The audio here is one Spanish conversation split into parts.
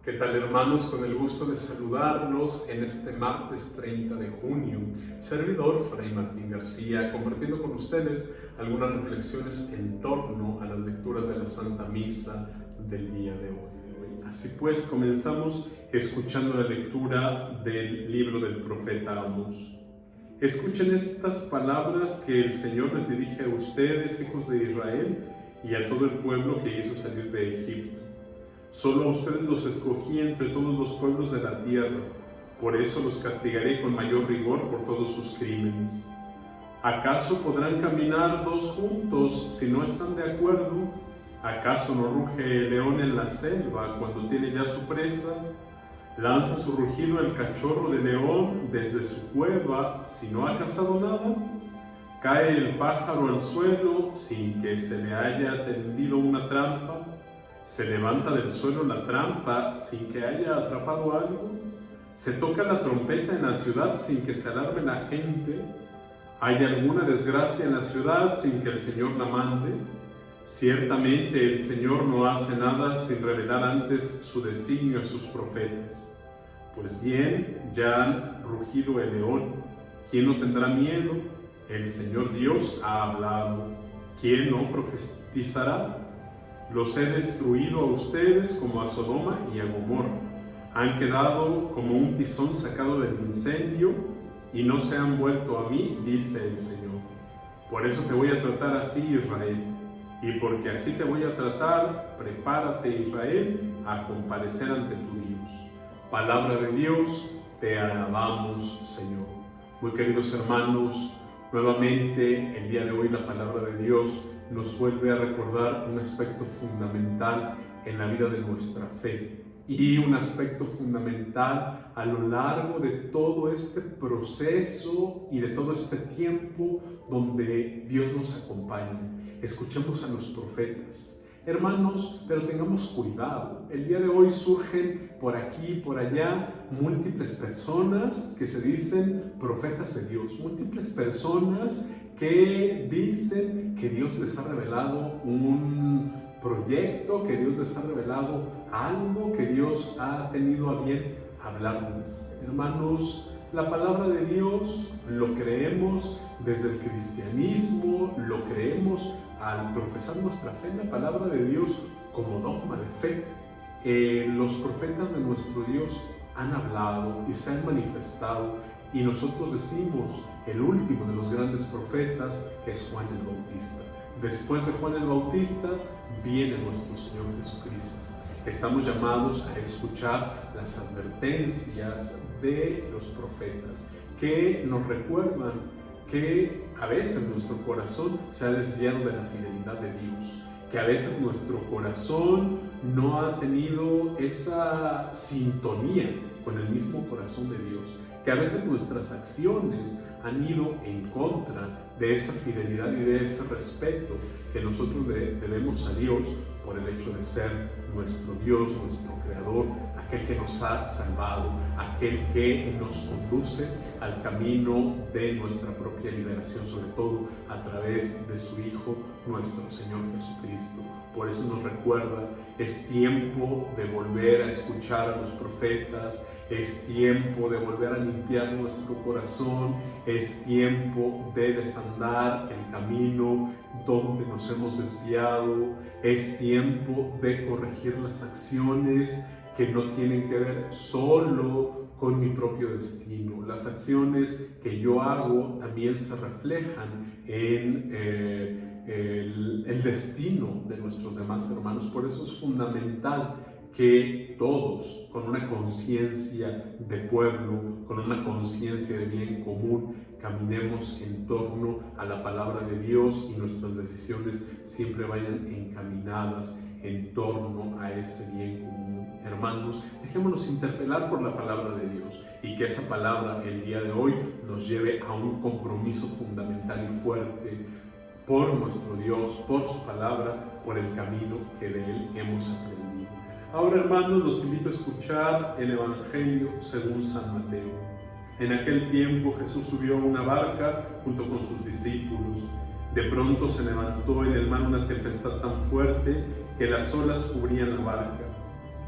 ¿Qué tal, hermanos? Con el gusto de saludarlos en este martes 30 de junio. Servidor Fray Martín García, compartiendo con ustedes algunas reflexiones en torno a las lecturas de la Santa Misa del día de hoy. Así pues, comenzamos escuchando la lectura del libro del profeta Amós. Escuchen estas palabras que el Señor les dirige a ustedes, hijos de Israel, y a todo el pueblo que hizo salir de Egipto. Solo a ustedes los escogí entre todos los pueblos de la tierra, por eso los castigaré con mayor rigor por todos sus crímenes. ¿Acaso podrán caminar dos juntos si no están de acuerdo? ¿Acaso no ruge el león en la selva cuando tiene ya su presa? ¿Lanza su rugido el cachorro de león desde su cueva si no ha cazado nada? ¿Cae el pájaro al suelo sin que se le haya tendido una trampa? ¿Se levanta del suelo la trampa sin que haya atrapado algo? ¿Se toca la trompeta en la ciudad sin que se alarme la gente? ¿Hay alguna desgracia en la ciudad sin que el Señor la mande? Ciertamente el Señor no hace nada sin revelar antes su designio a sus profetas. Pues bien, ya han rugido el león. ¿Quién no tendrá miedo? El Señor Dios ha hablado. ¿Quién no profetizará? Los he destruido a ustedes como a Sodoma y a Gomorra. Han quedado como un tizón sacado del incendio y no se han vuelto a mí, dice el Señor. Por eso te voy a tratar así, Israel. Y porque así te voy a tratar, prepárate, Israel, a comparecer ante tu Dios. Palabra de Dios, te alabamos, Señor. Muy queridos hermanos, nuevamente el día de hoy la palabra de Dios nos vuelve a recordar un aspecto fundamental en la vida de nuestra fe y un aspecto fundamental a lo largo de todo este proceso y de todo este tiempo donde Dios nos acompaña. Escuchemos a los profetas. Hermanos, pero tengamos cuidado. El día de hoy surgen por aquí y por allá múltiples personas que se dicen profetas de Dios, múltiples personas que dicen que Dios les ha revelado un proyecto, que Dios les ha revelado algo, que Dios ha tenido a bien hablarles. Hermanos, la palabra de Dios lo creemos desde el cristianismo, lo creemos al profesar nuestra fe en la palabra de Dios como dogma de fe. Los profetas de nuestro Dios han hablado y se han manifestado, y nosotros decimos, el último de los grandes profetas es Juan el Bautista. Después de Juan el Bautista viene nuestro Señor Jesucristo. Estamos llamados a escuchar las advertencias de los profetas que nos recuerdan que a veces nuestro corazón se ha desviado de la fidelidad de Dios, que a veces nuestro corazón no ha tenido esa sintonía con el mismo corazón de Dios, que a veces nuestras acciones han ido en contra de esa fidelidad y de ese respeto que nosotros debemos a Dios por el hecho de ser nuestro Dios, nuestro Creador, aquel que nos ha salvado, aquel que nos conduce al camino de nuestra propia liberación, sobre todo a través de su Hijo, nuestro Señor Jesucristo. Por eso nos recuerda, es tiempo de volver a escuchar a los profetas, es tiempo de volver a limpiar nuestro corazón, es tiempo de desandar el camino donde nos hemos desviado, es tiempo de corregir las acciones que no tienen que ver solo con mi propio destino. Las acciones que yo hago también se reflejan en el destino de nuestros demás hermanos. Por eso es fundamental que todos, con una conciencia de pueblo, con una conciencia de bien común, caminemos en torno a la palabra de Dios y nuestras decisiones siempre vayan encaminadas en torno a ese bien común. Hermanos, dejémonos interpelar por la palabra de Dios y que esa palabra el día de hoy nos lleve a un compromiso fundamental y fuerte por nuestro Dios, por su palabra, por el camino que de Él hemos aprendido. Ahora, hermanos, los invito a escuchar el Evangelio según San Mateo. En aquel tiempo Jesús subió a una barca junto con sus discípulos. De pronto se levantó en el mar una tempestad tan fuerte que las olas cubrían la barca.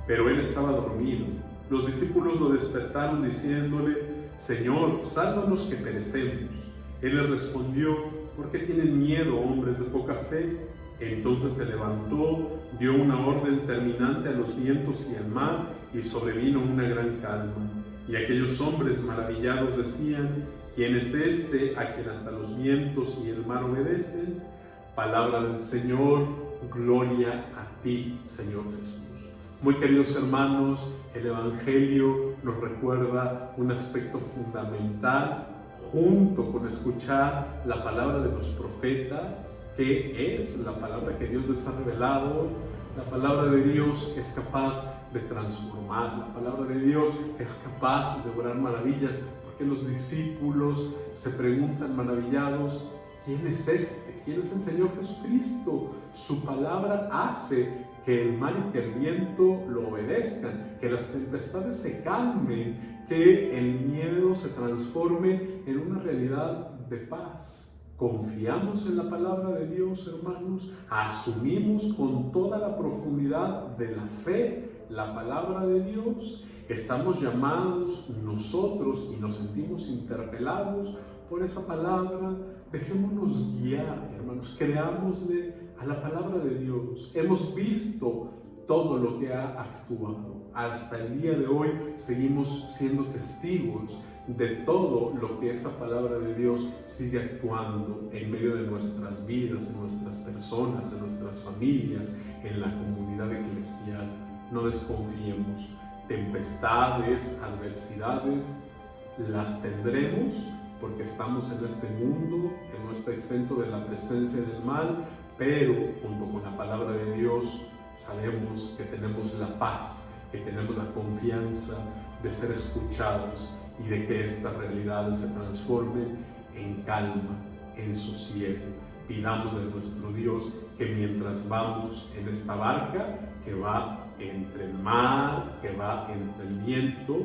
pero él estaba dormido. Los discípulos lo despertaron diciéndole: Señor, sálvanos que perecemos. Él les respondió: ¿por qué tienen miedo, hombres de poca fe? Entonces se levantó, dio una orden terminante a los vientos y al mar, y sobrevino una gran calma. Y aquellos hombres maravillados decían: ¿quién es este a quien hasta los vientos y el mar obedecen? Palabra del Señor, gloria a ti, Señor Jesús. Muy queridos hermanos, el Evangelio nos recuerda un aspecto fundamental junto con escuchar la palabra de los profetas, que es la palabra que Dios les ha revelado. La palabra de Dios es capaz de transformar, la palabra de Dios es capaz de obrar maravillas, porque los discípulos se preguntan maravillados: ¿quién es este? ¿Quién es el Señor Jesucristo? Su palabra hace que el mar y que el viento lo obedezcan, que las tempestades se calmen, que el miedo se transforme en una realidad de paz. Confiamos en la palabra de Dios, hermanos, asumimos con toda la profundidad de la fe la palabra de Dios. Estamos llamados nosotros y nos sentimos interpelados por esa palabra. Dejémonos guiar, hermanos, creámosle a la palabra de Dios. Hemos visto todo lo que ha actuado. Hasta el día de hoy seguimos siendo testigos de todo lo que esa palabra de Dios sigue actuando en medio de nuestras vidas, en nuestras personas, en nuestras familias, en la comunidad eclesial. No desconfiemos. Tempestades, adversidades, las tendremos porque estamos en este mundo que no está exento de la presencia del mal, pero junto con la palabra de Dios sabemos que tenemos la paz, que tenemos la confianza de ser escuchados y de que estas realidades se transformen en calma, en sosiego. Pidamos de nuestro Dios que mientras vamos en esta barca que va entre el mar, que va entre el viento,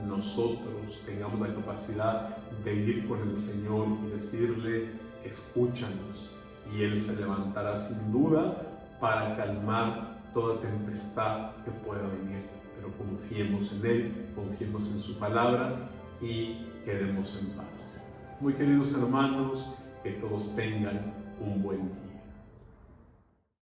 nosotros tengamos la capacidad de ir con el Señor y decirle: escúchanos, y Él se levantará sin duda para calmar toda tempestad que pueda venir. Pero confiemos en Él, confiemos en su palabra y quedemos en paz. Muy queridos hermanos, que todos tengan un buen día.